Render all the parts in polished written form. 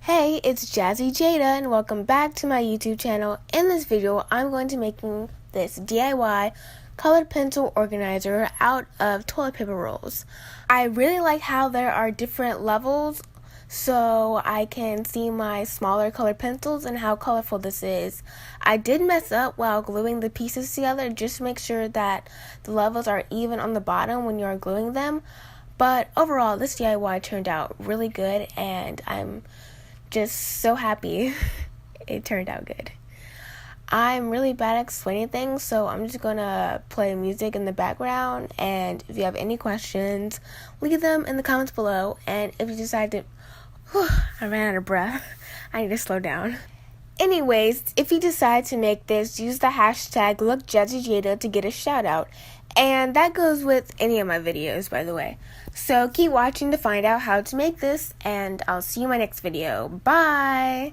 Hey, it's Jazzy Jada and welcome back to my YouTube channel. In this video, I'm going to be making this DIY colored pencil organizer out of toilet paper rolls. I really like how there are different levels so I can see my smaller colored pencils and how colorful this is. I did mess up while gluing the pieces together just to make sure that the levels are even on the bottom when you're gluing them. But overall, this DIY turned out really good and I'm just so happy it turned out good. I'm really bad at explaining things, so I'm just gonna play music in the background, and if you have any questions, leave them in the comments below. And if you decide to I ran out of breath, I need to slow down. Anyways, if you decide to make this, use the hashtag #LookJazzyJada to get a shout out. And that goes with any of my videos, by the way. So keep watching to find out how to make this, and I'll see you in my next video. Bye!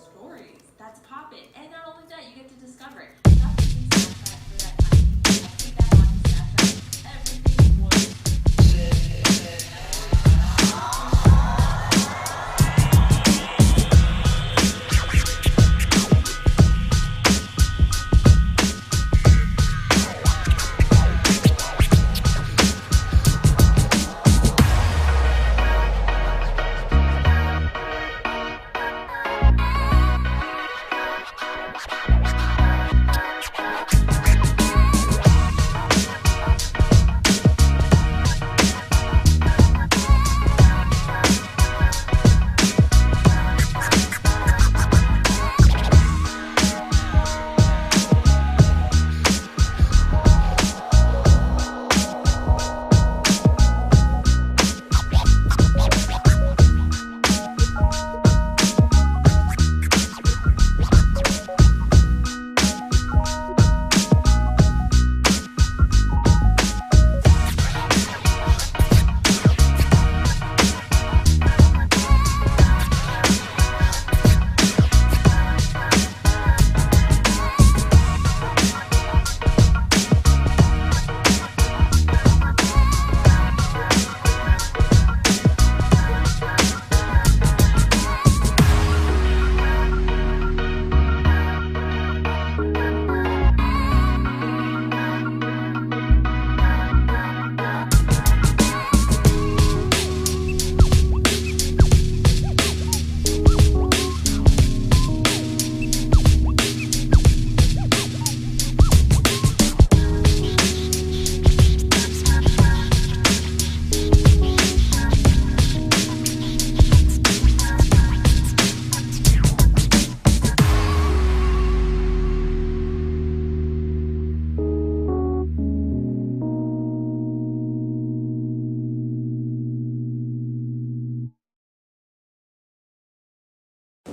Stories. That's pop it. And not only that, you get to discover it. Stop using Snapchat for that kind of thing. I think that on Snapchat, everything was.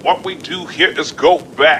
What we do here is go back.